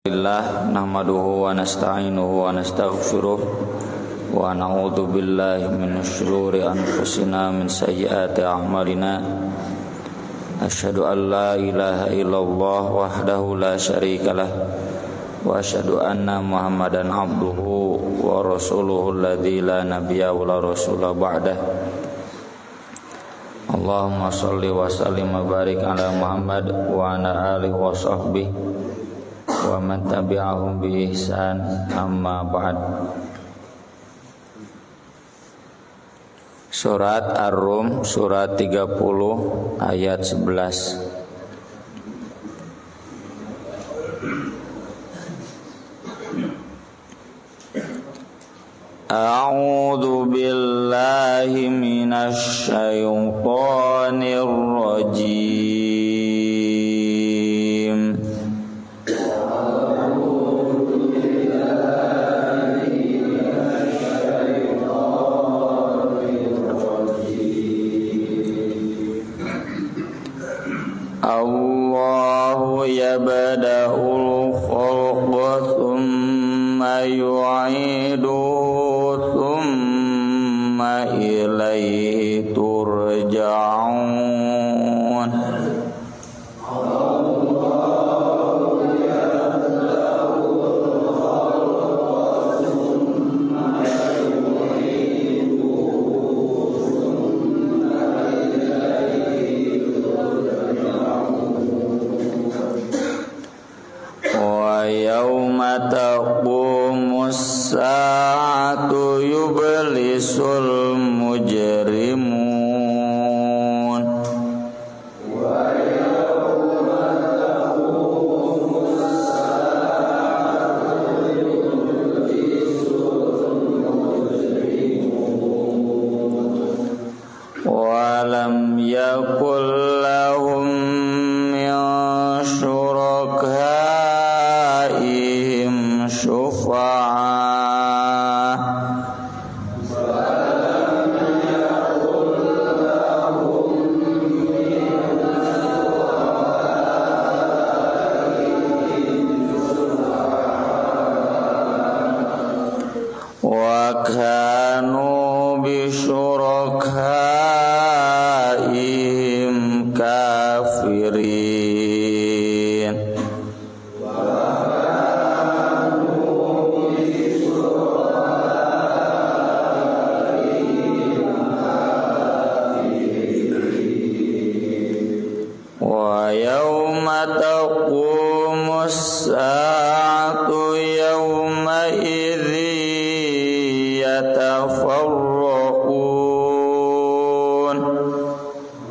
Alhamdulillah nahmaduhu wa nasta'inuhu wa nastaghfiruh wa na'udzu billahi min syururi anfusina min sayyiati a'malina asyhadu an la ilaha illallah wahdahu la syarikalah wa asyhadu anna muhammadan abduhu wa rasuluhu alladzi la nabiyya wa la rasula ba'dah. Allahumma shalli wa sallim wa barik ala Muhammad wa ala alihi wa sahbihi wa man tabi'ahum bi ihsan, amma ba'd. Surat Ar-Rum surat 30 ayat 11. A'udzu billahi minasy syaithanir rajim. Allahu yabda'ul khalqa thumma yu'iduhu thumma ilaihi turja'un. Yauma taqumus saatu yublisul mujrimun. Wa yauma taqumus saatu yublisul mujrimun. Wa lam yakul lahum min syuraka wa kanu bi syurakaihim kafirin. Wa yauma taqumus saatu yauma idzi yatafarraqun.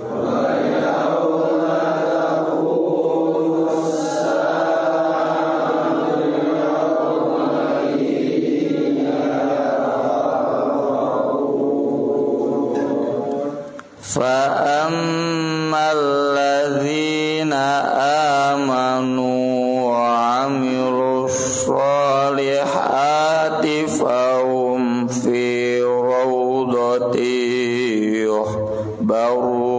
Wa yauma taqumus saatu yauma idzi yatafarraqun. Fa ammal amanu wa amilus solihati fahum fi rawdati yuhbarun.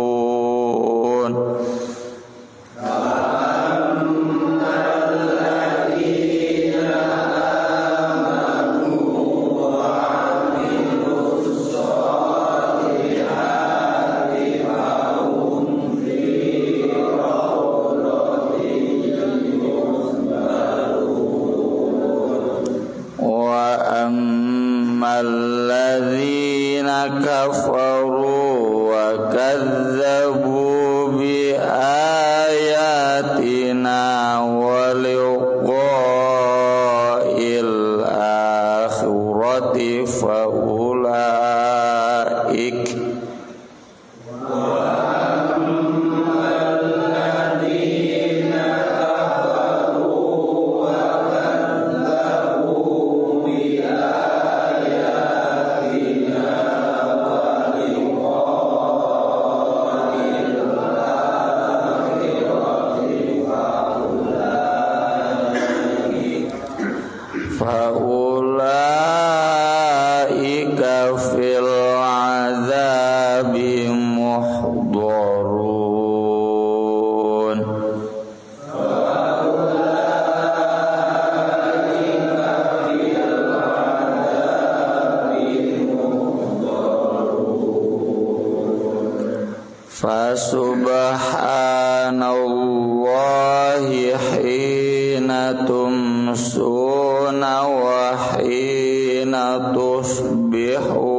Alladzina kafaru wa kadzabu bi ayatina wa liqa'il akhirati fa ulaik faulaika fil azabi muhdharun. Fasubhanallahi hina tumsuna wa hina tusbihun.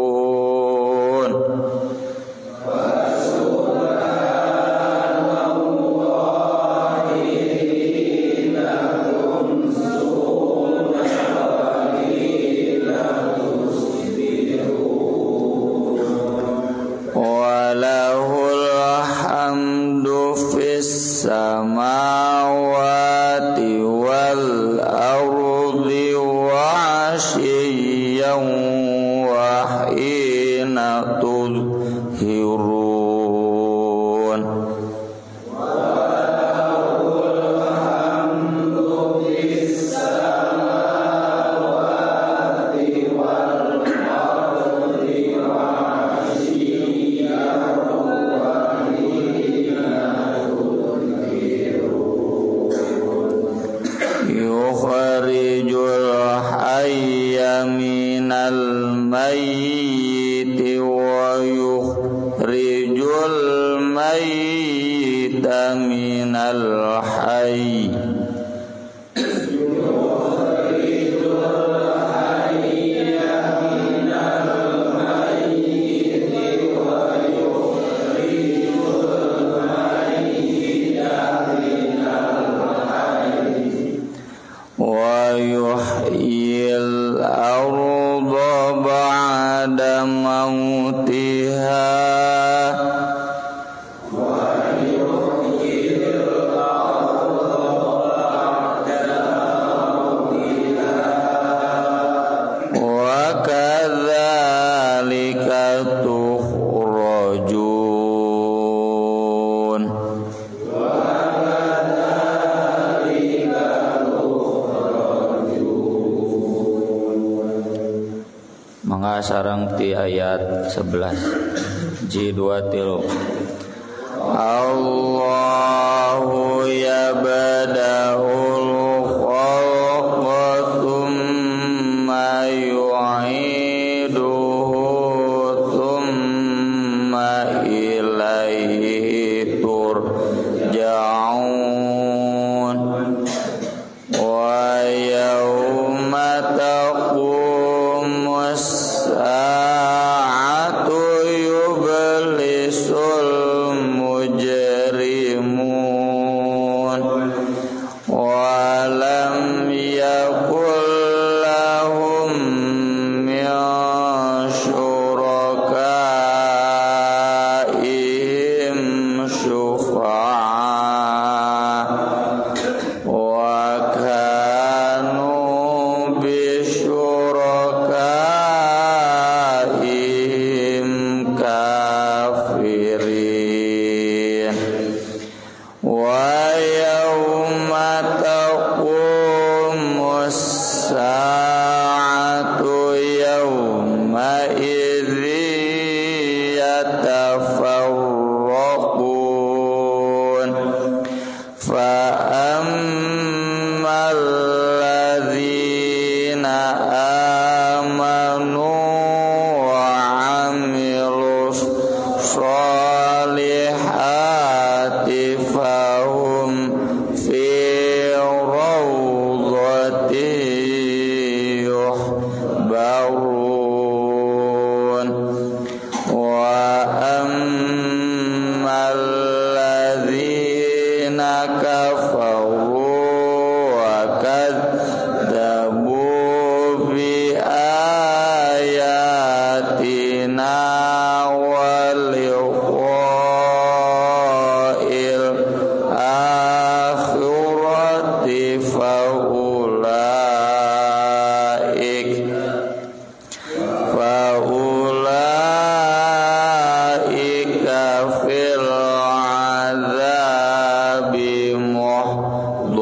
Samawati wal ardi wa asyiyan wa hina tudhirun. Walahul hamdu fis samawati wal ardi wa asyiyan wa hina yukhrijul hayya minal mayyiti wa yukhrijul mayyita minal hayy. Yuhyil arda ba'da mautiha wa kadzalika tukhrajun. Mangga sareng ti ayat 11 J2 Allahu yabda'ul khalqa thumma yu'iduhu thumma ilaihi turja'un wa yawma taqumus sa'atu yublisul mujrimun wa lam yakul lahum min syurakaihim syufa'a wa kanu bisyurakaihim kafirin wa yawma taqumus sa'atu yawma idzi yatafarraqun fa ammal ladzina amanu wa 'amilus sholihati fahum fi rawdati yuhbarun wa ammal ladzina kafaru wa kadzabu bi ayatina wa liqa'il akhirati faulaika fil azabi muhdharun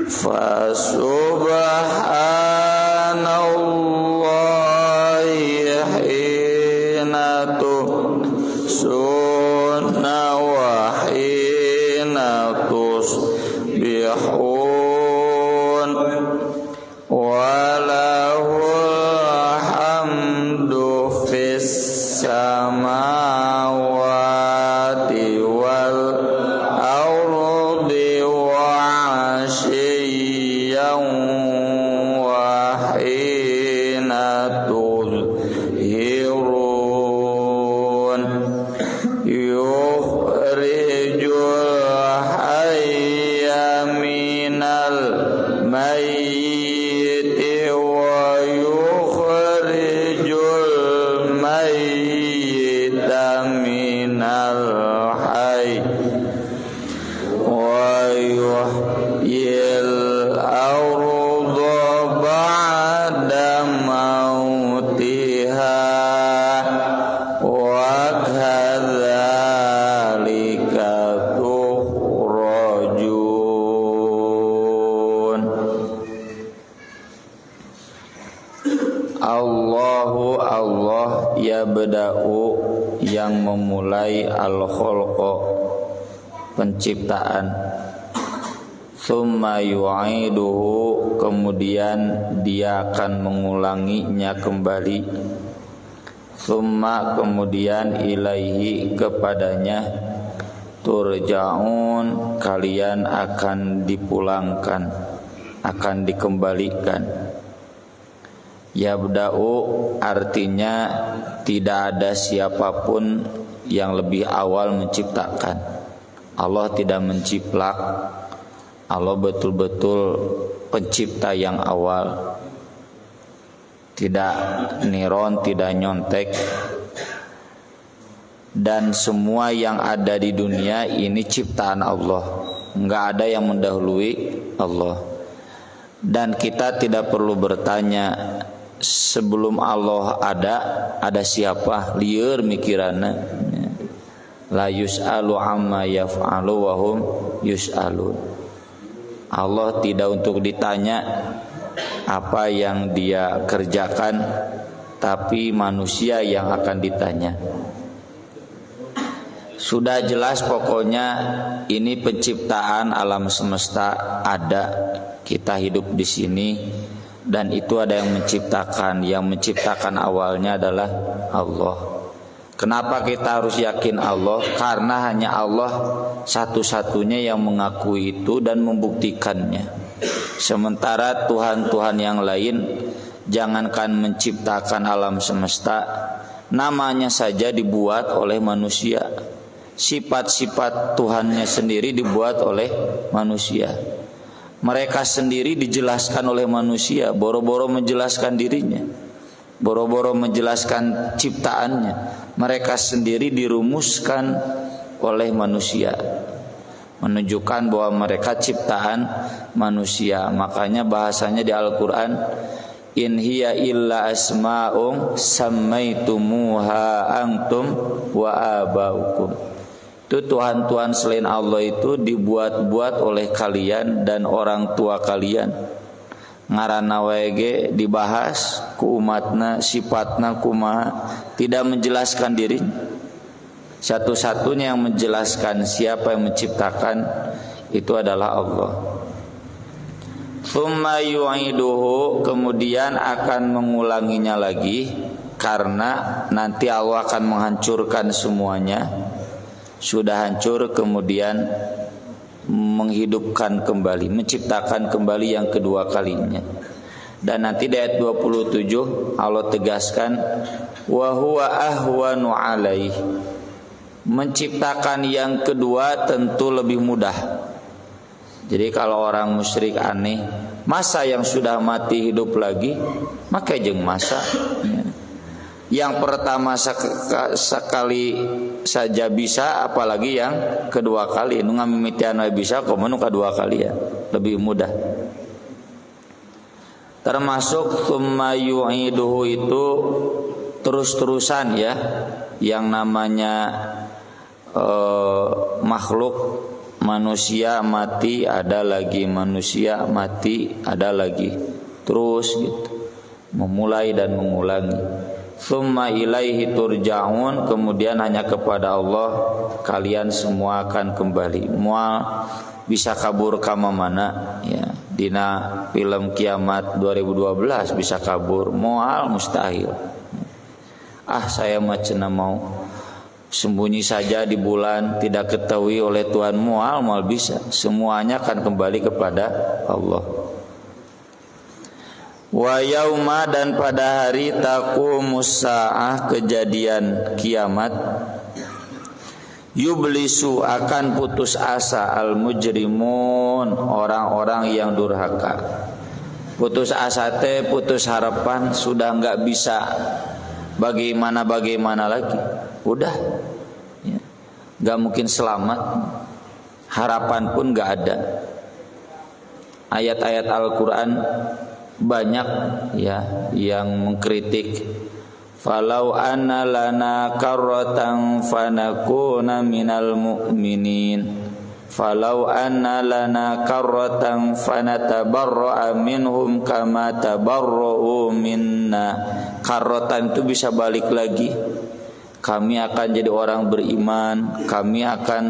fasubhanallahi hina tumsuna wa hina tusbihun walahul hamdu fis sam Allahu Allah yabda'u yang memulai al-khalqa penciptaan, tsumma yu'iduhu kemudian dia akan mengulanginya kembali, tsumma kemudian ilaihi kepadanya turja'un kalian akan dipulangkan, akan dikembalikan. Yabda'u artinya tidak ada siapapun yang lebih awal menciptakan. Allah tidak menciplak. Allah betul-betul pencipta yang awal. Tidak niron, tidak nyontek. Dan semua yang ada di dunia ini ciptaan Allah. Enggak ada yang mendahului Allah. Dan kita tidak perlu bertanya sebelum Allah ada siapa? Lieur mikiranna. La yus'alu amma yaf'alu wa hum yus'alun. Allah tidak untuk ditanya apa yang dia kerjakan, tapi manusia yang akan ditanya. Sudah jelas pokoknya ini penciptaan alam semesta ada, kita hidup di sini. Dan itu ada yang menciptakan. Yang menciptakan awalnya adalah Allah. Kenapa kita harus yakin Allah? Karena hanya Allah satu-satunya yang mengakui itu dan membuktikannya. Sementara Tuhan-Tuhan yang lain, jangankan menciptakan alam semesta, namanya saja dibuat oleh manusia. Sifat-sifat Tuhannya sendiri dibuat oleh manusia. Mereka sendiri dijelaskan oleh manusia, boro-boro menjelaskan dirinya, boro-boro menjelaskan ciptaannya. Mereka sendiri dirumuskan oleh manusia, menunjukkan bahwa mereka ciptaan manusia. Makanya bahasanya di Al-Quran, in hiya illa asma'un sammaitumuha antum wa abaukum. Itu Tuhan-Tuhan selain Allah itu dibuat-buat oleh kalian dan orang tua kalian. Ngaranna wae dibahas ku umatna, sifatna kumaha, tidak menjelaskan dirinya. Satu-satunya yang menjelaskan siapa yang menciptakan itu adalah Allah. Tsumma yu'iduhu kemudian akan mengulanginya lagi, karena nanti Allah akan menghancurkan semuanya. Sudah hancur kemudian menghidupkan kembali, menciptakan kembali yang kedua kalinya. Dan nanti di ayat 27 Allah tegaskan wa huwa ahwanu alaih. Menciptakan yang kedua tentu lebih mudah. Jadi kalau orang musyrik aneh, masa yang sudah mati hidup lagi? Maka jeung masa yang pertama sekali saja bisa, apalagi yang kedua kali. Nu ngamimitian we bisa, komo nu kadua kali ya lebih mudah. Termasuk tsumma yu'iduhu itu terus-terusan ya. Yang namanya makhluk, manusia mati ada lagi, manusia mati ada lagi, terus gitu, memulai dan mengulangi. Tsumma ilaihi turja'un kemudian hanya kepada Allah kalian semua akan kembali. Moal bisa kabur kama mana ya. Dina film Kiamat 2012 bisa kabur, moal mustahil. Saya mah cenah mau sembunyi saja di bulan, tidak ketahui oleh Tuhan, moal bisa. Semuanya akan kembali kepada Allah. Wa yauma dan pada hari taqumus saah kejadian kiamat, yublisu akan putus asa al mujrimun orang-orang yang durhaka. Putus asa teh putus harapan, sudah enggak bisa bagaimana lagi. Udah ya. Enggak mungkin selamat. Harapan pun enggak ada. Ayat-ayat Al-Qur'an banyak ya yang mengkritik. Falau anna lana karratan fanakuna minal mu'minin falau anna lana karratan fanatabarra'a minhum kama tabarra'u minna. Karratan itu bisa balik lagi, kami akan jadi orang beriman, kami akan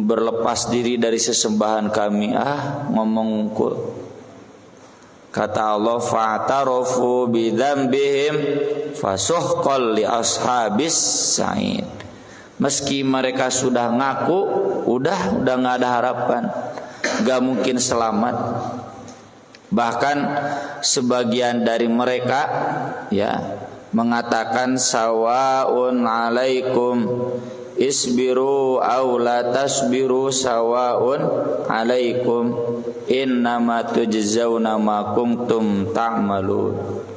berlepas diri dari sesembahan kami. Ngomong kata Allah, fa'tarafu bidzambihim fasuhqal li ashabis sa'id. Meski mereka sudah ngaku, udah nggak ada harapan, nggak mungkin selamat. Bahkan sebagian dari mereka mengatakan sawaun alaikum isbiru aw la tasbiru sawaun alaikum innama tujzauna ma kuntum ta'malun.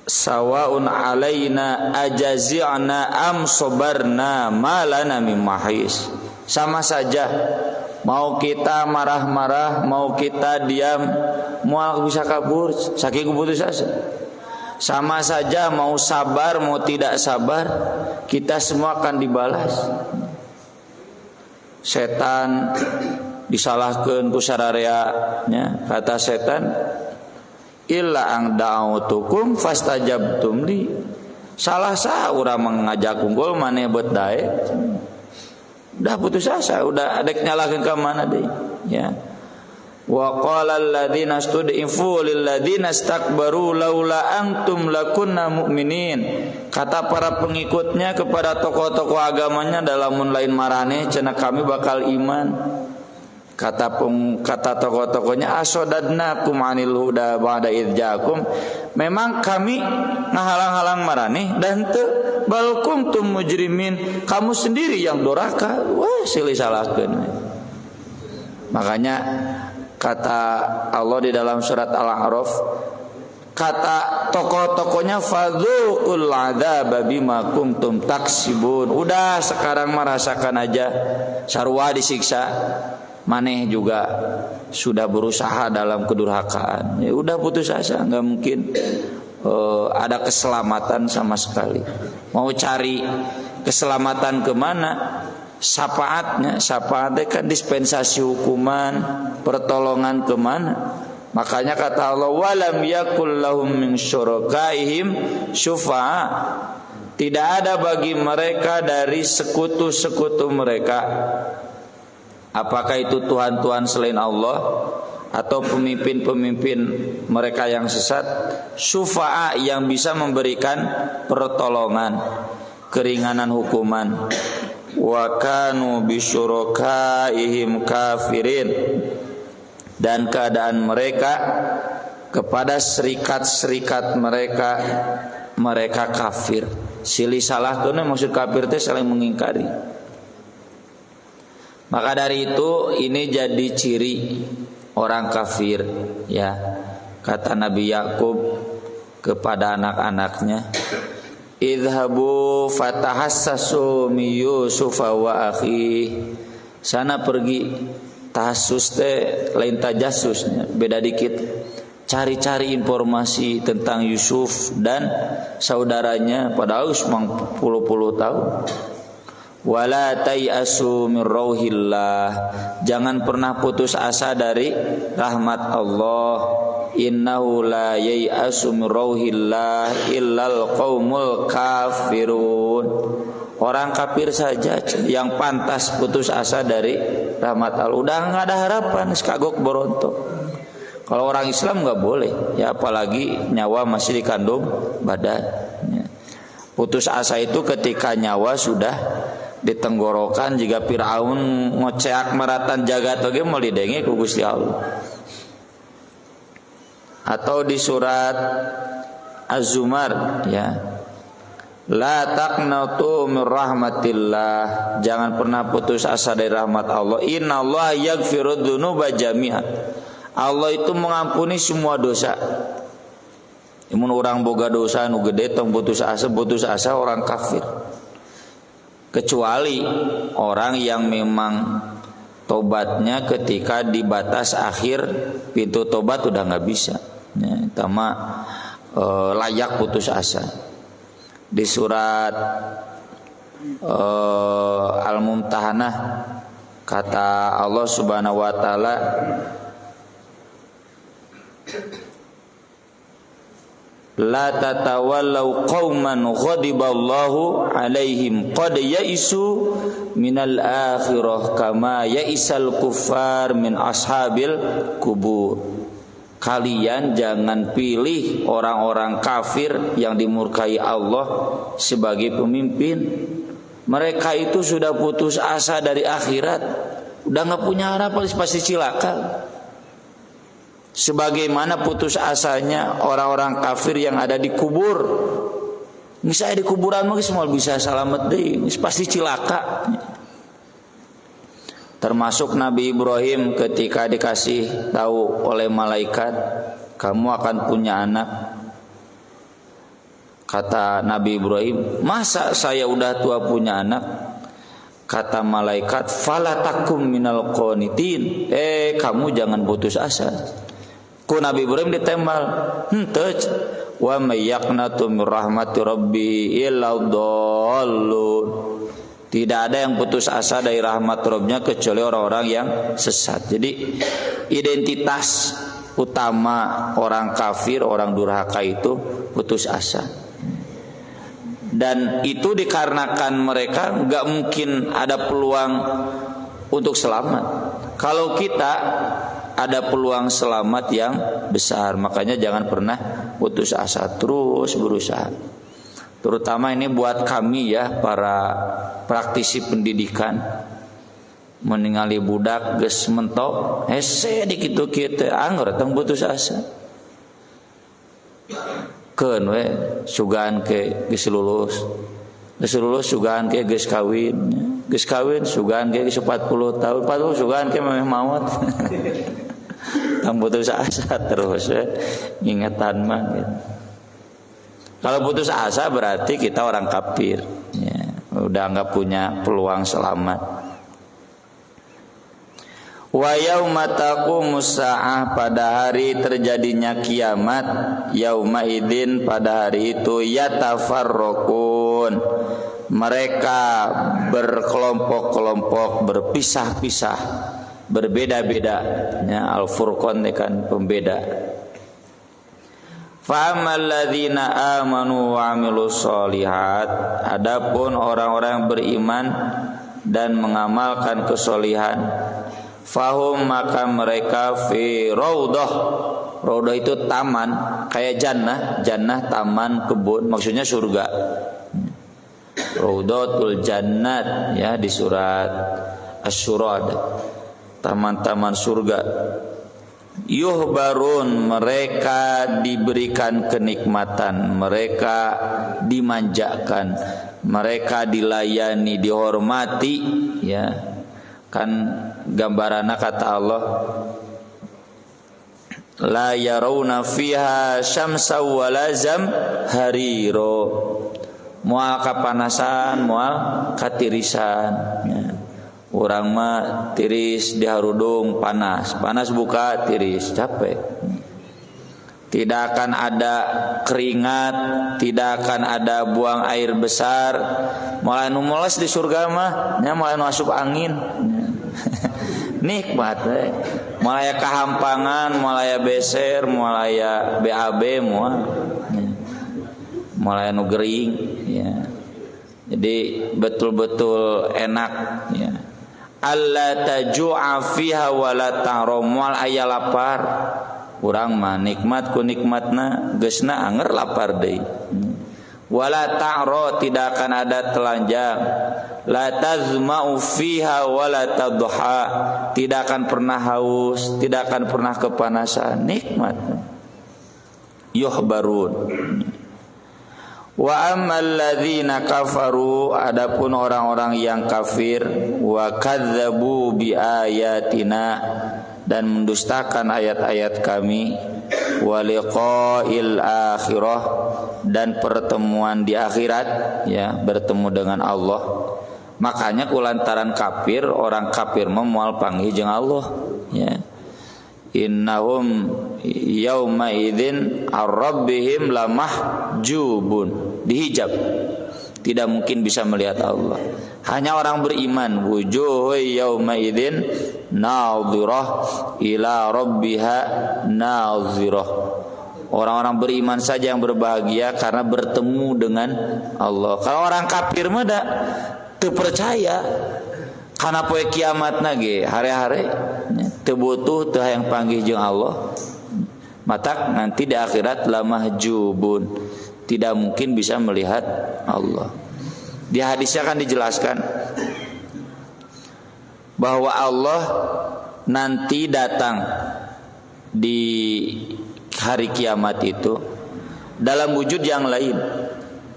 Sawaun alaina ajazi'na am sabarna ma lana min mahis. Sama saja, mau kita marah-marah, mau kita diam, mau bisa kabur, saking putus asa. Sama saja, mau sabar, mau tidak sabar, kita semua akan dibalas. Setan disalahkeun ku sararea nya, kata setan, illa ang da'autukum fastajabtum li. Salah sah urang mengajak unggul maneh beut dae. Udah putus asa, udah adek nyalakeun ka mana deui ya. Wa qala alladziina stud'ifu lil ladziina istakbaru laula antum lakunna mu'minin. Kata para pengikutnya kepada tokoh-tokoh agamanya, dalam lain marane cenah kami bakal iman. Kata tokoh-tokohnya, asodadnakum anil huda ba'da idja'akum. Memang kami ngahalang-halang marane dan teu bal kuntum mujrimin. Kamu sendiri yang doraka. Wah, silih salahkeun. Makanya kata Allah di dalam surat Al-A'raf, kata tokoh-tokohnya fadzuqul adzaba bima kuntum taksibun. Udah sekarang merasakan aja sarua disiksa. Maneh juga sudah berusaha dalam kedurhakaan. Ya udah putus asa, nggak mungkin ada keselamatan sama sekali. Mau cari keselamatan kemana? Syafaatnya kan dispensasi hukuman, pertolongan kemana? Makanya kata Allah, walam yakul lahum min syurakaihim syufa'a. Tidak ada bagi mereka dari sekutu-sekutu mereka, apakah itu Tuhan-Tuhan selain Allah atau pemimpin-pemimpin mereka yang sesat, syufa'a yang bisa memberikan pertolongan, keringanan hukuman. Wa kanu bisyurakaihim kafirin. Dan keadaan mereka kepada serikat-serikat mereka kafir. Silih salah tuh maksud kafir teh saling mengingkari. Maka dari itu ini jadi ciri orang kafir ya. Kata Nabi Yakub kepada anak-anaknya, idhabu fatahassasu mi Yusuf wa akhi. Sana pergi, tahassus teh lain tajassusnya, beda dikit. Cari-cari informasi tentang Yusuf dan saudaranya, padahal memang puluh-puluh tahun. Wala tayasu min rauhillah. Jangan pernah putus asa dari rahmat Allah. Innahu la yayasu min rauhillah illal qaumul kafirun. Orang kafir saja yang pantas putus asa dari rahmat Allah. Udah enggak ada harapan, kagok borontok. Kalau orang Islam enggak boleh, ya apalagi nyawa masih dikandung badan. Putus asa itu ketika nyawa sudah ditenggorokan. Jika Firaun ngoceak maratan jagat oge mau didenge ku Gusti Allah. Atau di surat Az-Zumar ya, la taqnatu min rahmatillah. Jangan pernah putus asa dari rahmat Allah. Innallaha yaghfiru dzunuba jami'an. Allah itu mengampuni semua dosa. Mun urang boga dosa nu gede tong putus asa orang kafir. Kecuali orang yang memang tobatnya ketika di batas akhir pintu tobat udah nggak bisa, ya, layak putus asa. Di surat Al-Mumtahanah, kata Allah Subhanahu wa taala, la tatawallaw qauman ghadiballahu alaihim qad yaisu minal akhirah kama yaisal kuffar min ashabil kubur. Kalian jangan pilih orang-orang kafir yang dimurkai Allah sebagai pemimpin. Mereka itu sudah putus asa dari akhirat, udah gak punya harapan, pasti cilaka. Sebagaimana putus asanya orang-orang kafir yang ada di kubur. Misalnya di kuburan mungkin semua bisa selamat deh, pasti cilaka. Termasuk Nabi Ibrahim ketika dikasih tahu oleh malaikat, kamu akan punya anak. Kata Nabi Ibrahim, masa saya udah tua punya anak? Kata malaikat, fala takum minal qanitin. Kamu jangan putus asa. Ku Nabi Ibrahim ditembal, henteu, wa may yaqnatu min rahmati rabbi illa dhallun. Tidak ada yang putus asa dari rahmat Rabbnya kecuali orang-orang yang sesat. Jadi identitas utama orang kafir, orang durhaka itu putus asa. Dan itu dikarenakan mereka gak mungkin ada peluang untuk selamat. Kalau kita ada peluang selamat yang besar, makanya jangan pernah putus asa, terus berusaha. Terutama ini buat kami ya, para praktisi pendidikan, meningali budak geus mentok hese dikitu kitu anggur tong putus asa. Keun we sugaan ke geus lulus. Geus lulus sugaan ke geus kawin. Geus kawin sugaan ke geus 40 tahun, 40 sugaan ke meh maot. Tong putus asa terus we ingatan mah gitu. Kalau putus asa berarti kita orang kafir ya, udah enggak punya peluang selamat. Wa yauma taqumus saah, pada hari terjadinya kiamat, yauma idzin, pada hari itu yatafarraqun, mereka berkelompok-kelompok, berpisah-pisah, berbeda-beda ya, al-furqan kan pembeda. Fa'amal ladzina amanu wa 'amilus sholihat, adapun orang-orang yang beriman dan mengamalkan kesolihan, fahum, maka mereka fi raudhah. Raudhah itu taman, kayak jannah, jannah taman kebun, maksudnya surga. Raudhatul jannat ya, di surat Asy-Syura, taman-taman surga. Yuhbarun, mereka diberikan kenikmatan, mereka dimanjakan, mereka dilayani, dihormati ya. Kan gambaranna kata Allah, la yarawna fiha syamsa wala zamhariro, moal kapanasan moal katirisan ya. Urang mah tiris di harudung panas, panas buka tiris capek. Tidak akan ada keringat, tidak akan ada buang air besar. Mulai nu moles di surga mah nya mulai masuk angin. Nikmat mulai kahampangan, mulai beser, mulai BAB moal. Mulai nu gering ya. Jadi betul-betul enak ya. Alla taju'a fiha wala tahram, wal aya lapar. Urang mah nikmat ku nikmatna geusna anger lapar deui. Wala ta'ra, tidak akan ada telanjang. La tazma'u fiha wala tadha, tidak akan pernah haus, tidak akan pernah kepanasan. Nikmat. Yuhbarun. Wa ammal ladzina kafaru, adapun orang-orang yang kafir, wa kadzdzabu bi ayatina, dan mendustakan ayat-ayat kami, wa liqa'il akhirah, dan pertemuan di akhirat ya, bertemu dengan Allah. Makanya kulantaran kafir, orang kafir memual panggih jeung Allah ya. Innahum yauma idzin ar-rabbihim lamahjubun, dihijab. tidak mungkin bisa melihat Allah. Hanya orang beriman, wujuh yauma idzin nadhirah ila rabbiha nadhirah. Orang-orang beriman saja yang berbahagia karena bertemu dengan Allah. Kalau orang kafir mah da teu percaya karena poe kiamatna ge hari-hari teu butuh teu hayang panggih jeung Allah. Matak nanti di akhirat lamahjubun, tidak mungkin bisa melihat Allah. Di hadisnya kan dijelaskan bahwa Allah nanti datang di hari kiamat itu dalam wujud yang lain,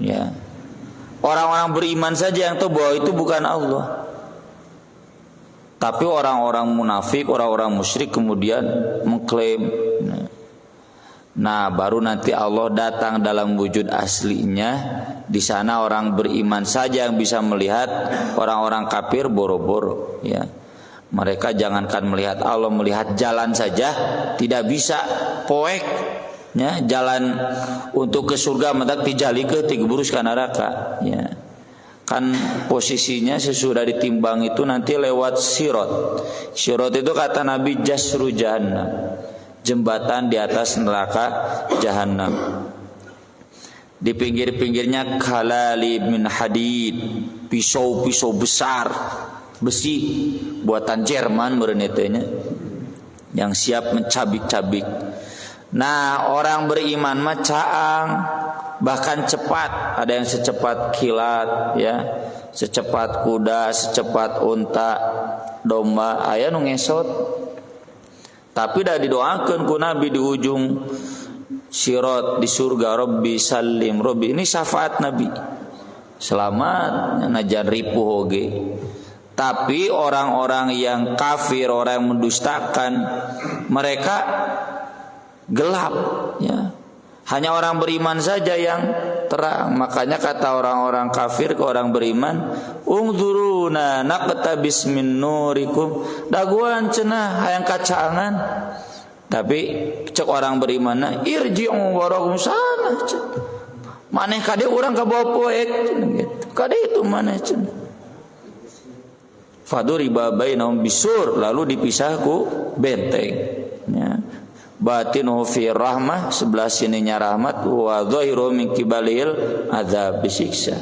ya. Orang-orang beriman saja yang tahu bahwa itu bukan Allah. Tapi orang-orang munafik, orang-orang musyrik kemudian mengklaim. Nah, baru nanti Allah datang dalam wujud aslinya. Di sana orang beriman saja yang bisa melihat, orang-orang kafir boro-boro, ya. Mereka jangankan melihat Allah, melihat jalan saja tidak bisa. Poek, ya, jalan untuk ke surga mentak dijali ke tigeburus ka neraka, ya. Kan posisinya sesudah ditimbang itu nanti lewat sirot. Sirot itu kata Nabi jasru jahannam, jembatan di atas neraka jahanam. Di pinggir-pinggirnya kalali min hadid, pisau-pisau besar besi buatan Jerman merenetenya yang siap mencabik-cabik. Nah, orang beriman mah caang, bahkan cepat. Ada yang secepat kilat, ya, secepat kuda, secepat unta, domba, aya nu ngesot. Tapi dah didoakan ku Nabi di ujung sirat di surga, Rabbi salim, Rabbi, ini syafaat Nabi, selamat najan ripuh oge. Tapi orang-orang yang kafir, orang yang mendustakan, mereka gelap, ya. Hanya orang beriman saja yang terang. Makanya kata orang-orang kafir ke orang beriman, ungzuruna naqtabis min nurikum, daguan cenah hayang kacangan. Tapi cek orang beriman, irji'u warakum sana, maneh kade urang ka bawa poek, kade itu maneh cenah. Faduriba bainahum bisur, lalu dipisah ku benteng, ya. Batinuhu fi rahmah, sebelah sininya rahmat, wa dhahiru min kibalil adzab, disiksa.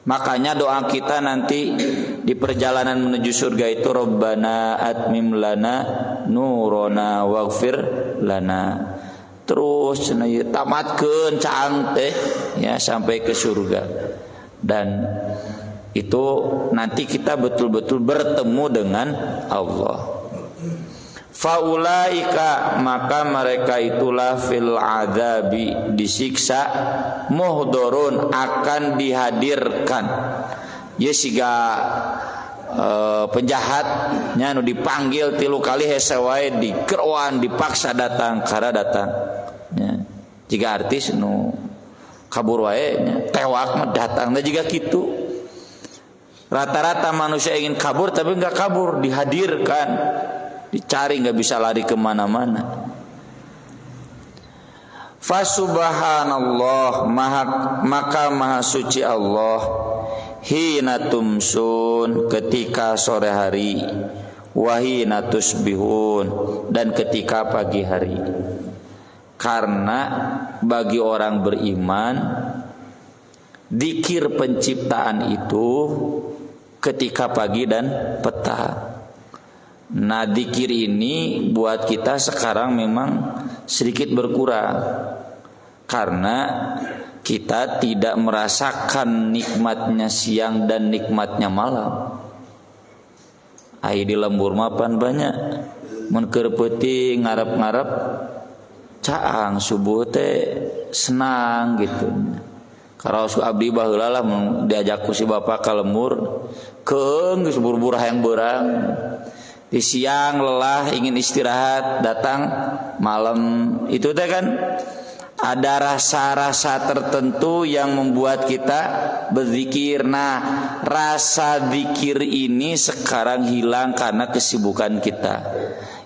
Makanya doa kita nanti di perjalanan menuju surga itu, Rabbana atmim lana nurona waghfir lana. Terus tamatkeun caang teh, ya, sampai ke surga. Dan itu nanti kita betul-betul bertemu dengan Allah. Faulaika, maka mereka itulah fil adabi, disiksa, muhdorun, akan dihadirkan. Ya siga penjahatnya nu dipanggil 3 kali hese wae dikeroan, dipaksa datang karena datang, ya. Jika artis nu kabur wae tewak mah datang, da juga kitu. Rata-rata manusia ingin kabur tapi enggak kabur, dihadirkan, dicari, nggak bisa lari kemana-mana. Fasubhanallah, maka maha suci Allah, hina tumsun, ketika sore hari, wahina tusbihun, dan ketika pagi hari. Karena bagi orang beriman, dzikir penciptaan itu ketika pagi dan petang. Nah, dzikir ini buat kita sekarang memang sedikit berkurang karena kita tidak merasakan nikmatnya siang dan nikmatnya malam. Ai di lembur mapan banyak, mun keur peuting ngarep-ngarep caang subuh teh senang gitu. Kalau abdi baheula lah diajak ku si bapak ka lembur, keung geus buru-buru hayang beurang. Di siang lelah ingin istirahat, datang malam itu teh kan Ada rasa-rasa tertentu yang membuat kita berzikir. Nah, rasa zikir ini sekarang hilang karena kesibukan kita.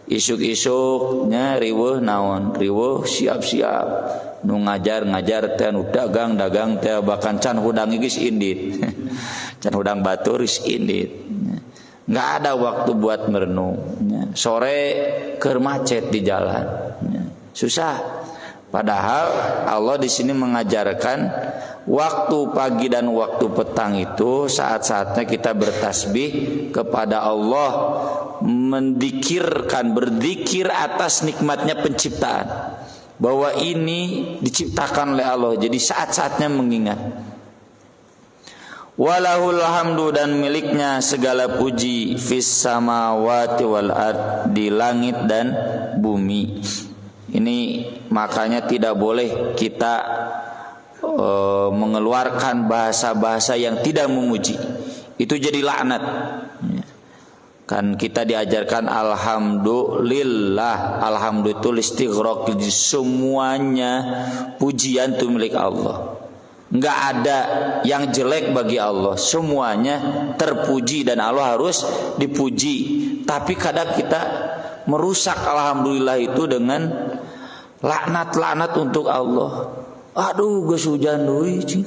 Isuk-isuknya riweuh naon, riweuh siap-siap. Nu ngajar teh, nu dagang teh, bahkan can hudang geus indit. Can hudang batur geus indit. Enggak ada waktu buat merenung. Sore keur macet di jalan. Susah. Padahal Allah di sini mengajarkan waktu pagi dan waktu petang itu saat-saatnya kita bertasbih kepada Allah, berzikir atas nikmatnya penciptaan, bahwa ini diciptakan oleh Allah. Jadi saat-saatnya mengingat. Walahul hamdu, dan miliknya segala puji, fis samawati wal ard, di langit dan bumi. Ini makanya tidak boleh kita mengeluarkan bahasa-bahasa yang tidak memuji. Itu jadi laknat. Kan kita diajarkan alhamdulillah. Alhamdulillah itu istighraq, semuanya pujian itu milik Allah. Enggak ada yang jelek bagi Allah. Semuanya terpuji dan Allah harus dipuji. Tapi kadang kita merusak alhamdulillah itu dengan laknat untuk Allah. Aduh geus hujan deui cing.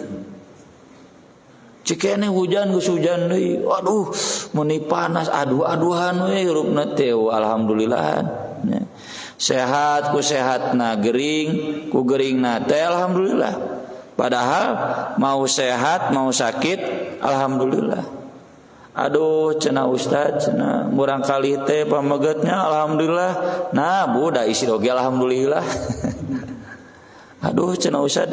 Cikene hujan geus hujan deui. Aduh meuni panas, aduh-aduhan we hirupna teh. Alhamdulillah. Sehat ku sehatna, gering ku geringna teh alhamdulillah. Padahal mau sehat mau sakit alhamdulillah. Aduh cenah ustaz, cenah murang kali teh pamegetnya alhamdulillah. Nah budak isi oge alhamdulillah. Aduh cenah ustaz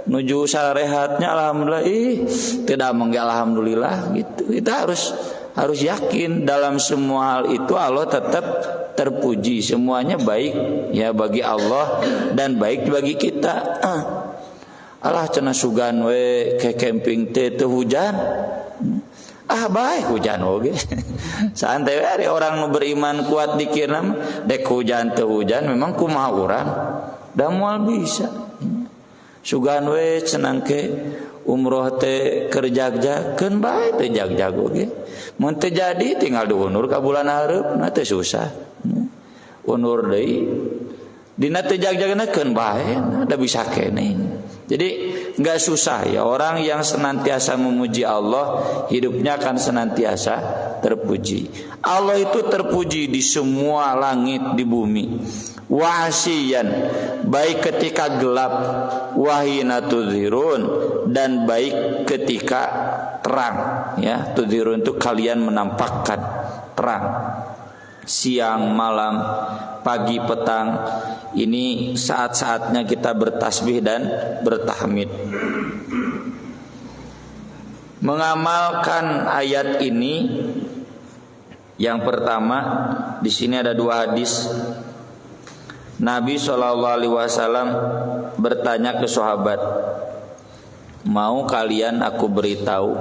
nuju sarehatnya alhamdulillah. Tidak mengge alhamdulillah gitu. Kita harus yakin dalam semua hal itu Allah tetap terpuji. Semuanya baik ya bagi Allah dan baik bagi kita. Alah cenah sugan we ke camping teh teu hujan. Baik hujan oge. Santai we orang nu beriman kuat dikirna dek hujan teu hujan memang kumaha urang da moal bisa. Sugan we cenang ke umroh teh keur jag-jagkeun bae teh jag-jag oge. Mun teu jadi tinggal diundur ka bulan hareupna teh susah. Undur deui. Dina teu jag-jagkeun bae da bisa keneh. Jadi enggak susah ya, orang yang senantiasa memuji Allah hidupnya akan senantiasa terpuji. Allah itu terpuji di semua langit di bumi. Wahsiyan, baik ketika gelap, wahina tudhirun, dan baik ketika terang ya. Tudhirun itu kalian menampakkan terang. Siang, malam, pagi, petang, ini saat-saatnya kita bertasbih dan bertahmid. Mengamalkan ayat ini, yang pertama di sini ada dua hadis. Nabi SAW bertanya ke sahabat, mau kalian aku beritahu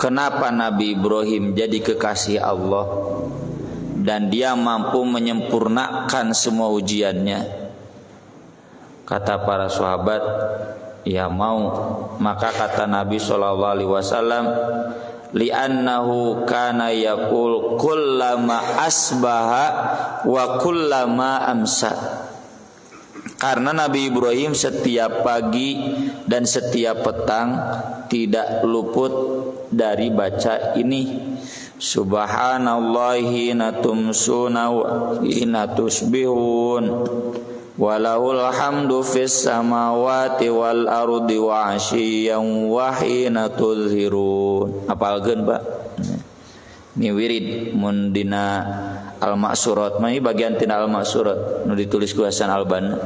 kenapa Nabi Ibrahim jadi kekasih Allah dan dia mampu menyempurnakan semua ujiannya? Kata para sahabat, ya mau. Maka kata Nabi SAW, li'annahu kana yaqul kullama asbaha wa kullama amsa. Karena Nabi Ibrahim setiap pagi dan setiap petang tidak luput dari baca ini, subhanallahi natumsuna wa inatusbihun walahul hamdu fis samawati wal ardi wa asyiyan wa hina tuzhirun. Apalkeun Pak? Ini wirid mun dina Al-Ma'surat, mah bagian tina Al-Ma'surat nu ditulis ku Hasan Al-Banna.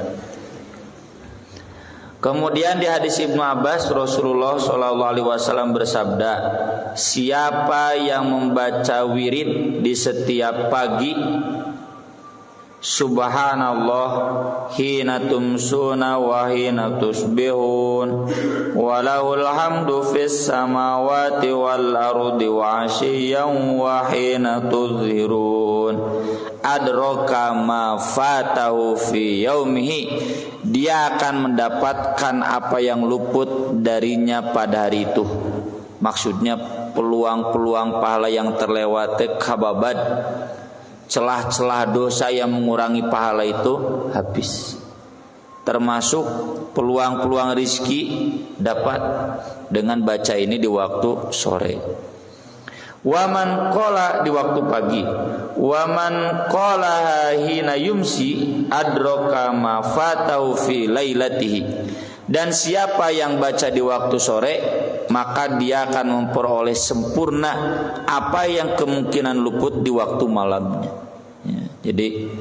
Kemudian di hadis Ibnu Abbas, Rasulullah SAW bersabda, siapa yang membaca wirid di setiap pagi, subhanallah hina tumsuna wa hina tusbihun walahul hamdu fis samawati wal ardi wa asyiyan wa hina tuzhirun, adraka ma fatahu fi yaumihi, dia akan mendapatkan apa yang luput darinya pada hari itu. Maksudnya peluang-peluang pahala yang terlewati kababad, celah-celah dosa yang mengurangi pahala itu habis. Termasuk peluang-peluang rizki dapat dengan baca ini di waktu sore. Waman qala di waktu pagi, waman qala hina yumsi adraka ma fatahu fi lailatihi, dan siapa yang baca di waktu sore maka dia akan memperoleh sempurna apa yang kemungkinan luput di waktu malamnya. Ya, jadi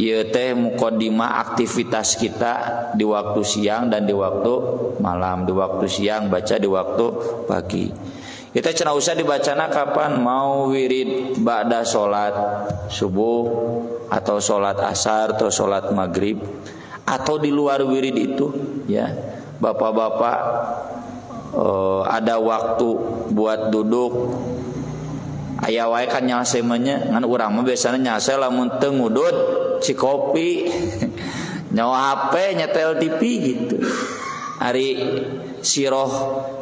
ieu teh muqaddimah aktivitas kita di waktu siang dan di waktu malam. Di waktu siang baca, di waktu pagi. Kita cenah usah dibacana kapan? Mau wirid ba'da salat subuh atau salat asar atau salat maghrib, atau di luar wirid itu ya. Bapak-bapak ada waktu buat duduk, aya wae kan nyase nya ngan urang mah biasana nyase lamun teu ngudud si kopi nyawa HP nyetel TV gitu. Ari siroh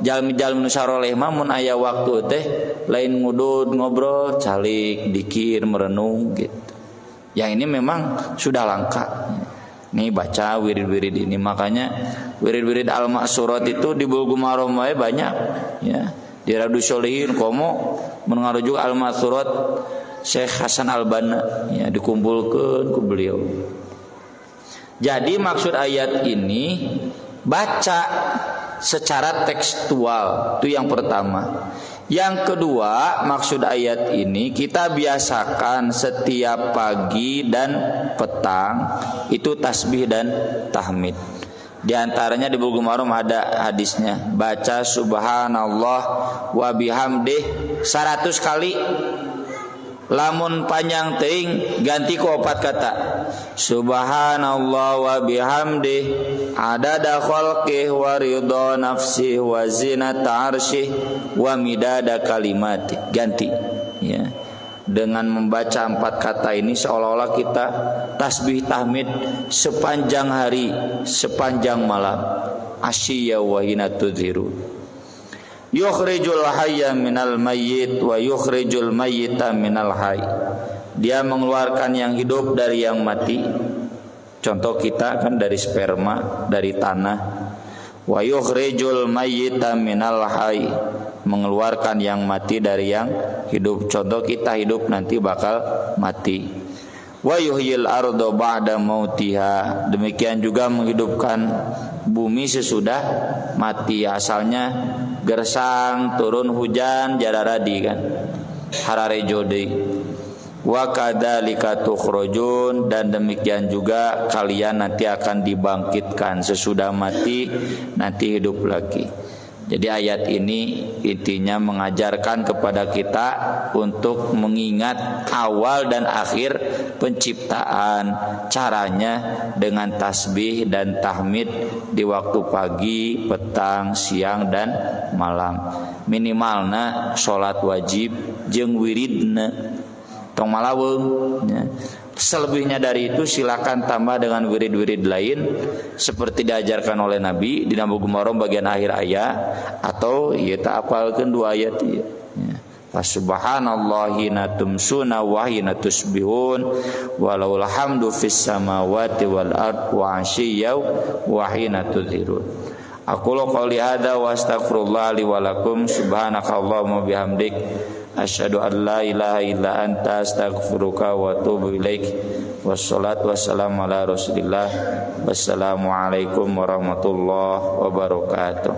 jalmi-jalmi nu saroleh mah mun aya waktu teh lain ngudud ngobrol calik dikir merenung gitu. Yang ini memang sudah langka. Nih baca wirid-wirid ini, makanya wirid-wirid al-ma'surat itu di Bulughul Maram banyak ya. Di Riyadhus Shalihin komo mengarujuk al-ma'surat Syekh Hasan Al-Banna ya, dikumpulkan ku beliau. Jadi maksud ayat ini baca secara tekstual, itu yang pertama. Yang kedua, maksud ayat ini kita biasakan setiap pagi dan petang itu tasbih dan tahmid. Di antaranya di Bulughul Maram ada hadisnya, baca subhanallah wa bihamdih 100 kali. Lamun panjang teuing ganti ku 4 kata. Subhanallah wa bihamdih adada khalqih wa ridha nafsih wa zinata arsyih wa midada kalimati. Ganti ya. Dengan membaca 4 kata ini seolah-olah kita tasbih tahmid sepanjang hari, sepanjang malam. Asyiya wa hina tudhiru. Yukhrijul hayya minal mayyit wa yukhrijul mayyita minal hayy. Dia mengeluarkan yang hidup dari yang mati. Contoh kita kan dari sperma, dari tanah. Wa yukhrijul mayyita minal hayy, mengeluarkan yang mati dari yang hidup. Contoh kita hidup nanti bakal mati. Wa yuhyil arda ba'da mautiha, demikian juga menghidupkan bumi sesudah mati. Asalnya gersang turun hujan jararadi kan hararejo deui. Wa kadzalika tukhrajun, dan demikian juga kalian nanti akan dibangkitkan sesudah mati, nanti hidup lagi. Jadi ayat ini intinya mengajarkan kepada kita untuk mengingat awal dan akhir penciptaan, caranya dengan tasbih dan tahmid di waktu pagi, petang, siang dan malam. Minimalna salat wajib jeung wiridna tong malaweung ya. Selebihnya dari itu silakan tambah dengan wirid-wirid lain seperti diajarkan oleh Nabi di Bulughul Maram bagian akhir ayat, atau ya tak hafalkeun 2 ayat ya. Subhanallahi natumsuna wa hina tusbihun walaul hamdu fis samawati wal ard wa asyiya wa hina tudhirun. Aqulu qouli hadza wa astaghfirullah li wa lakum subhanakallahumma bihamdik asyhadu an la ilaha illa anta astaghfiruka wa atubu ilaik. Wassalatu wassalamu ala Rasulillah. Wassalamu alaikum warahmatullahi wabarakatuh.